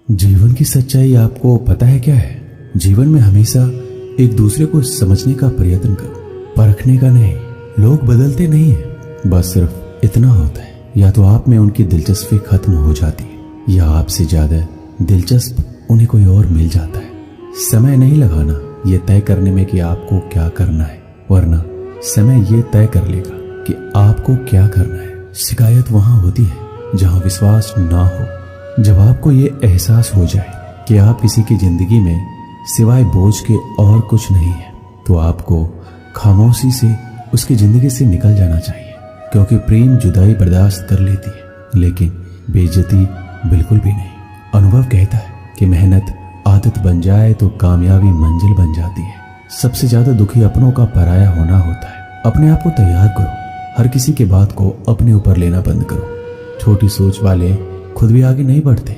जीवन की सच्चाई आपको पता है क्या है? जीवन में हमेशा एक दूसरे को समझने का प्रयत्न करो, परखने का नहीं। लोग बदलते नहीं हैं, बस सिर्फ इतना होता है, या तो आप में उनकी दिलचस्पी खत्म हो जाती है या आपसे ज्यादा दिलचस्प उन्हें कोई और मिल जाता है। समय नहीं लगाना ये तय करने में कि आपको क्या करना है, वरना समय ये तय कर लेगा कि आपको क्या करना है। शिकायत वहां होती है जहां विश्वास ना हो। जब आपको ये एहसास हो जाए कि आप किसी की जिंदगी में सिवाय बोझ के और कुछ नहीं है, तो आपको खामोशी से उसकी जिंदगी से निकल जाना चाहिए, क्योंकि प्रेम जुदाई बर्दाश्त कर लेती है लेकिन बेइज्जती बिल्कुल भी नहीं। अनुभव कहता है कि मेहनत आदत बन जाए तो कामयाबी मंजिल बन जाती है। सबसे ज्यादा दुखी अपनों का पराया होना होता है। अपने आप को तैयार करो, हर किसी के बात को अपने ऊपर लेना बंद करो। छोटी सोच वाले खुद भी आगे नहीं बढ़ते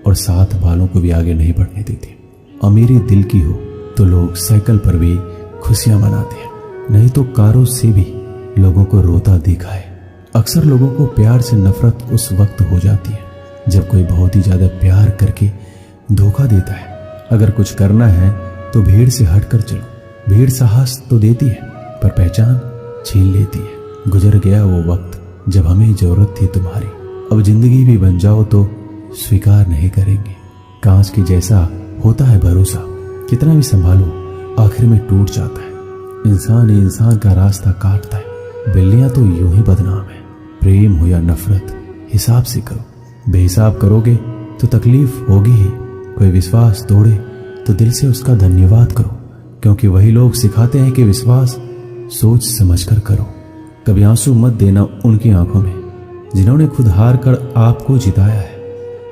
और साथ वालों को भी आगे नहीं बढ़ने देते। अमीरी दिल की हो तो लोग साइकिल पर भी खुशियां मनाते हैं, नहीं तो कारों से भी लोगों को रोता देखा है। अक्सर लोगों को प्यार से नफरत उस वक्त हो जाती है जब कोई बहुत ही ज्यादा प्यार करके धोखा देता है। अगर कुछ करना है तो भीड़ से हटकर चलो। भीड़ साहस तो देती है पर पहचान छीन लेती है। गुजर गया वो वक्त जब हमें जरूरत थी तुम्हारी, अब जिंदगी भी बन जाओ तो स्वीकार नहीं करेंगे। कांच के जैसा होता है भरोसा, कितना भी संभालो आखिर में टूट जाता है। इंसान ही इंसान का रास्ता काटता है। बिल्लियां तो यूं ही बदनाम है। प्रेम हो या नफरत हिसाब से करो। बेहिसाब करोगे तो तकलीफ होगी ही। कोई विश्वास तोड़े तो दिल से उसका धन्यवाद करो, क्योंकि वही लोग सिखाते हैं कि विश्वास सोच समझकर करो। कभी आंसू मत देना उनकी आंखों में जिन्होंने खुद हार कर आपको जिताया है।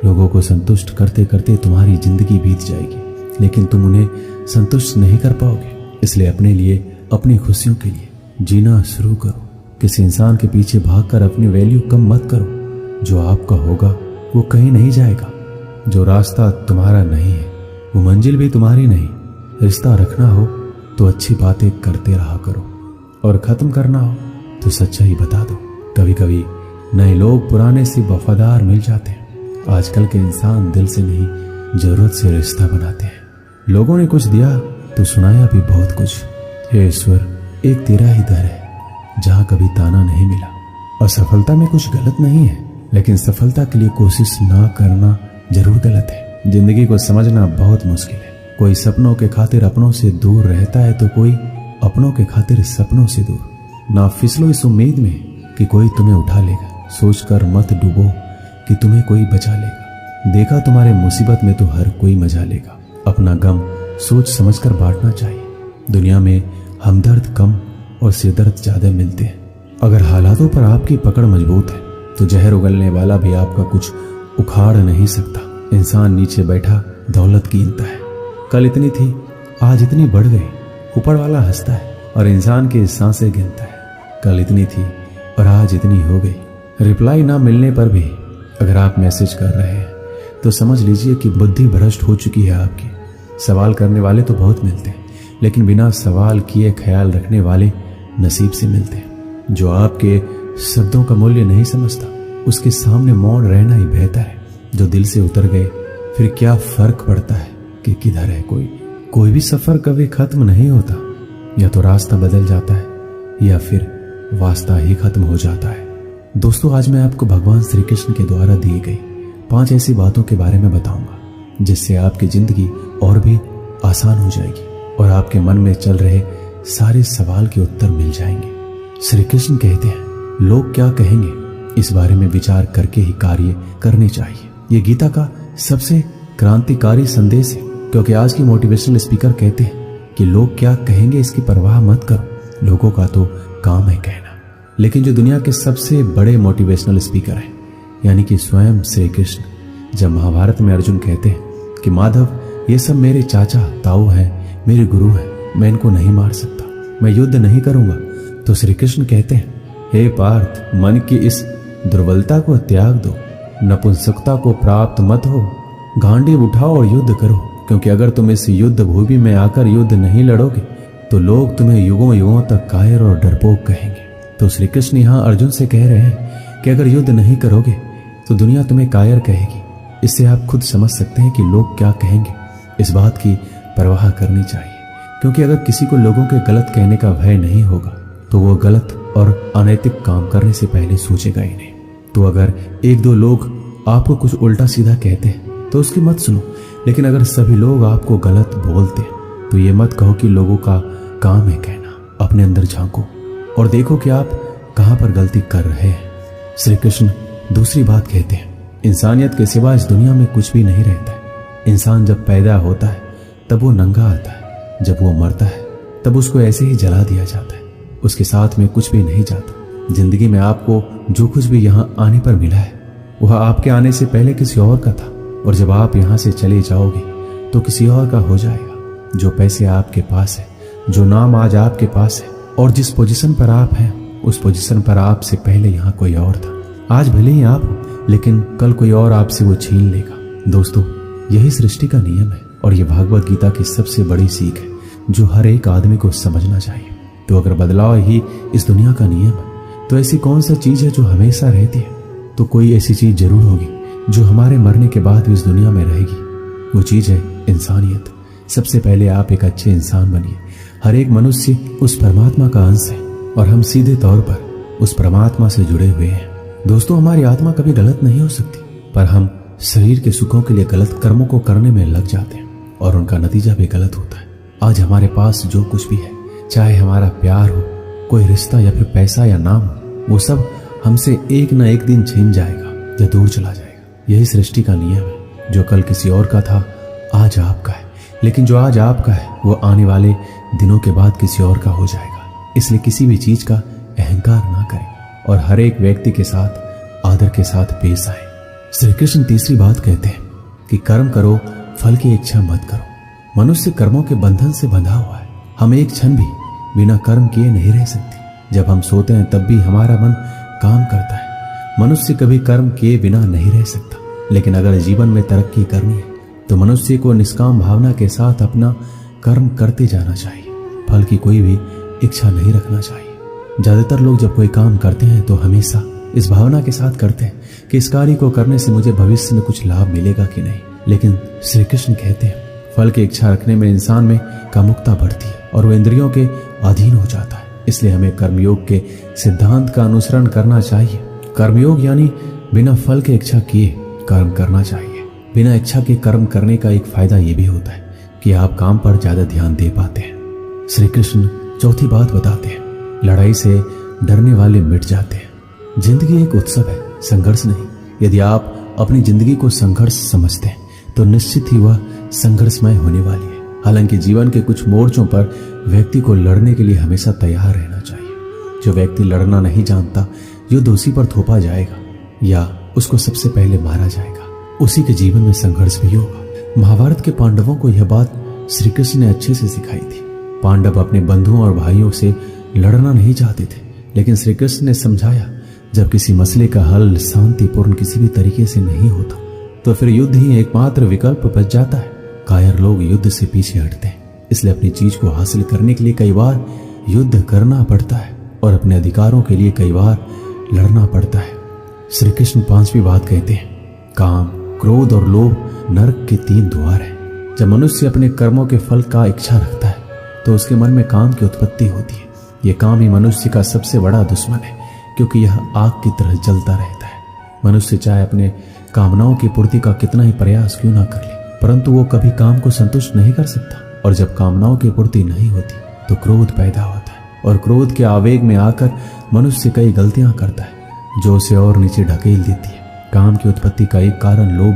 लोगों को संतुष्ट करते करते तुम्हारी जिंदगी बीत जाएगी, लेकिन तुम उन्हें संतुष्ट नहीं कर पाओगे। इसलिए अपने लिए, अपनी खुशियों के लिए जीना शुरू करो। किसी इंसान के पीछे भागकर अपनी वैल्यू कम मत करो। जो आपका होगा वो कहीं नहीं जाएगा। जो रास्ता तुम्हारा नहीं है वो मंजिल भी तुम्हारी नहीं। रिश्ता रखना हो तो अच्छी बातें करते रहा करो, और खत्म करना हो तो सच्चाई बता दो। कभी कभी नए लोग पुराने से वफादार मिल जाते हैं। आजकल के इंसान दिल से नहीं, जरूरत से रिश्ता बनाते हैं। लोगों ने कुछ दिया तो सुनाया भी बहुत कुछ। हे ईश्वर, एक तेरा ही दर है जहां कभी ताना नहीं मिला। असफलता में कुछ गलत नहीं है, लेकिन सफलता के लिए कोशिश ना करना जरूर गलत है। जिंदगी को समझना बहुत मुश्किल है। कोई सपनों के खातिर अपनों से दूर रहता है तो कोई अपनों के खातिर सपनों से दूर। ना फिसलो इस उम्मीद में कि कोई तुम्हें उठा लेगा। सोचकर मत डूबो कि तुम्हें कोई बचा लेगा। देखा तुम्हारे मुसीबत में तो हर कोई मजा लेगा। अपना गम सोच समझकर बांटना चाहिए। दुनिया में हमदर्द कम और सिरदर्द ज्यादा मिलते हैं। अगर हालातों पर आपकी पकड़ मजबूत है तो जहर उगलने वाला भी आपका कुछ उखाड़ नहीं सकता। इंसान नीचे बैठा दौलत गिनता है। कल इतनी थी, आज इतनी बढ़ गई। ऊपर वाला हंसता है और इंसान की सांसें गिनता है। कल इतनी थी और आज इतनी हो गई। रिप्लाई ना मिलने पर भी अगर आप मैसेज कर रहे हैं तो समझ लीजिए कि बुद्धि भ्रष्ट हो चुकी है आपकी। सवाल करने वाले तो बहुत मिलते हैं, लेकिन बिना सवाल किए ख्याल रखने वाले नसीब से मिलते हैं। जो आपके शब्दों का मूल्य नहीं समझता उसके सामने मौन रहना ही बेहतर है। जो दिल से उतर गए फिर क्या फर्क पड़ता है कि किधर है कोई भी सफर कभी खत्म नहीं होता। या तो रास्ता बदल जाता है या फिर वास्ता ही खत्म हो जाता है। दोस्तों, आज मैं आपको भगवान श्री कृष्ण के द्वारा दी गई 5 ऐसी बातों के बारे में बताऊंगा जिससे आपकी जिंदगी और भी आसान हो जाएगी और आपके मन में चल रहे सारे सवाल के उत्तर मिल जाएंगे। श्री कृष्ण कहते हैं, लोग क्या कहेंगे इस बारे में विचार करके ही कार्य करने चाहिए। ये गीता का सबसे क्रांतिकारी संदेश है, क्योंकि आज की मोटिवेशनल स्पीकर कहते हैं कि लोग क्या कहेंगे इसकी परवाह मत करो। लोगों का तो काम है कहना। लेकिन जो दुनिया के सबसे बड़े मोटिवेशनल स्पीकर हैं, यानी कि स्वयं श्री कृष्ण, जब महाभारत में अर्जुन कहते हैं कि माधव, ये सब मेरे चाचा ताऊ हैं, मेरे गुरु हैं, मैं इनको नहीं मार सकता, मैं युद्ध नहीं करूंगा, तो श्री कृष्ण कहते हैं, हे पार्थ, मन की इस दुर्बलता को त्याग दो, नपुंसकता को प्राप्त मत हो, गांडी उठाओ और युद्ध करो, क्योंकि अगर तुम इस युद्ध भूमि में आकर युद्ध नहीं लड़ोगे तो लोग तुम्हें युगों युगों तक कायर और डरपोक कहेंगे। तो श्री कृष्ण यहाँ अर्जुन से कह रहे हैं कि अगर युद्ध नहीं करोगे तो दुनिया तुम्हें कायर कहेगी। इससे आप खुद समझ सकते हैं कि लोग क्या कहेंगे। इस बात की परवाह करनी चाहिए, क्योंकि अगर किसी को लोगों के गलत कहने का भय नहीं होगा तो वो गलत और अनैतिक काम करने से पहले सोचेगा ही नहीं। तो अगर एक दो लोग आपको कुछ उल्टा सीधा कहते हैं तो उसकी मत सुनो, लेकिन अगर सभी लोग आपको गलत बोलते हैं तो ये मत कहो कि लोगों का काम है कहना। अपने अंदर झांको और देखो कि आप कहां पर गलती कर रहे हैं। श्री कृष्ण दूसरी बात कहते हैं, इंसानियत के सिवा इस दुनिया में कुछ भी नहीं रहता है। इंसान जब पैदा होता है तब वो नंगा आता है, जब वो मरता है तब उसको ऐसे ही जला दिया जाता है, उसके साथ में कुछ भी नहीं जाता। जिंदगी में आपको जो कुछ भी यहाँ आने पर मिला है वह आपके आने से पहले किसी और का था, और जब आप यहाँ से चले जाओगे तो किसी और का हो जाएगा। जो पैसे आपके पास है, जो नाम आज आपके पास है और जिस पोजीशन पर आप हैं, उस पोजीशन पर आपसे पहले यहाँ कोई और था। आज भले ही आप हो, लेकिन कल कोई और आपसे वो छीन लेगा। दोस्तों, यही सृष्टि का नियम है और ये भागवत गीता की सबसे बड़ी सीख है जो हर एक आदमी को समझना चाहिए। तो अगर बदलाव ही इस दुनिया का नियम है तो ऐसी कौन सा चीज है जो हमेशा रहती है? तो कोई ऐसी चीज जरूर होगी जो हमारे मरने के बाद भी इस दुनिया में रहेगी। वो चीज है इंसानियत। सबसे पहले आप एक अच्छे इंसान बनिए। हर एक मनुष्य उस परमात्मा का अंश है और हम सीधे तौर पर उस परमात्मा से जुड़े हुए हैं। दोस्तों, हमारी आत्मा कभी गलत नहीं हो सकती, पर हम शरीर के सुखों के लिए गलत कर्मों को करने में लग जाते हैं और उनका नतीजा भी गलत होता है। आज हमारे पास जो कुछ भी है, चाहे हमारा प्यार हो, कोई रिश्ता या फिर पैसा या नाम हो, वो सब हमसे एक न एक दिन छिन जाएगा या दूर चला जाएगा। यही सृष्टि का नियम है। जो कल किसी और का था आज आपका है, लेकिन जो आज आपका है वो आने वाले दिनों के बाद किसी और का हो जाएगा। इसलिए किसी भी चीज का अहंकार ना करें और हर एक व्यक्ति के साथ आदर के साथ पेश आए। श्री कृष्ण तीसरी बात कहते हैं कि कर्म करो, फल की इच्छा मत करो। मनुष्य कर्मों के बंधन से बंधा हुआ है। हम एक क्षण भी बिना कर्म किए नहीं रह सकते। जब हम सोते हैं तब भी हमारा मन काम करता है। मनुष्य कभी कर्म किए बिना नहीं रह सकता, लेकिन अगर जीवन में तरक्की करनी है तो मनुष्य को निष्काम भावना के साथ अपना कर्म करते जाना चाहिए। फल की कोई भी इच्छा नहीं रखना चाहिए। ज्यादातर लोग जब कोई काम करते हैं तो हमेशा इस भावना के साथ करते हैं कि इस कार्य को करने से मुझे भविष्य में कुछ लाभ मिलेगा कि नहीं। लेकिन श्री कृष्ण कहते हैं फल की इच्छा रखने में इंसान में कामुकता बढ़ती है और वो इंद्रियों के अधीन हो जाता है। इसलिए हमें कर्मयोग के सिद्धांत का अनुसरण करना चाहिए। कर्मयोग यानी बिना फल के इच्छा किए कर्म करना चाहिए। बिना इच्छा के कर्म करने का एक फायदा ये भी होता है कि आप काम पर ज्यादा ध्यान दे पाते हैं। श्री कृष्ण चौथी बात बताते हैं, लड़ाई से डरने वाले मिट जाते हैं। जिंदगी एक उत्सव है, संघर्ष नहीं। यदि आप अपनी जिंदगी को संघर्ष समझते हैं तो निश्चित ही वह संघर्षमय होने वाली है। हालांकि जीवन के कुछ मोर्चों पर व्यक्ति को लड़ने के लिए हमेशा तैयार रहना चाहिए। जो व्यक्ति लड़ना नहीं जानता, युद्ध उसी पर थोपा जाएगा या उसको सबसे पहले मारा जाएगा। उसी के जीवन में संघर्ष भी होगा। महाभारत के पांडवों को यह बात श्री कृष्ण ने अच्छे से सिखाई थी। पांडव अपने बंधुओं और भाइयों से लड़ना नहीं चाहते थे, लेकिन श्री कृष्ण ने समझाया जब किसी मसले का हल शांतिपूर्ण किसी भी तरीके से नहीं होता तो फिर युद्ध ही एकमात्र विकल्प बच जाता है। कायर लोग युद्ध से पीछे हटते हैं, इसलिए अपनी चीज को हासिल करने के लिए कई बार युद्ध करना पड़ता है और अपने अधिकारों के लिए कई बार लड़ना पड़ता है। श्री कृष्ण पांचवी बात कहते हैं, काम, क्रोध और लोभ नरक के 3 द्वार हैं। जब मनुष्य अपने कर्मों के फल का इच्छा रखता है तो उसके मन में काम की उत्पत्ति होती है। ये काम ही मनुष्य का सबसे बड़ा दुश्मन है, क्योंकि यह आग की तरह जलता रहता है। मनुष्य चाहे अपने कामनाओं की पूर्ति का कितना ही प्रयास क्यों ना कर ले, परंतु वो कभी काम को संतुष्ट नहीं कर सकता। और जब कामनाओं की पूर्ति नहीं होती तो क्रोध पैदा होता है और क्रोध के आवेग में आकर मनुष्य कई गलतियां करता है जो उसे और नीचे ढकेल देती है। काम की उत्पत्ति का एक कारण लोभ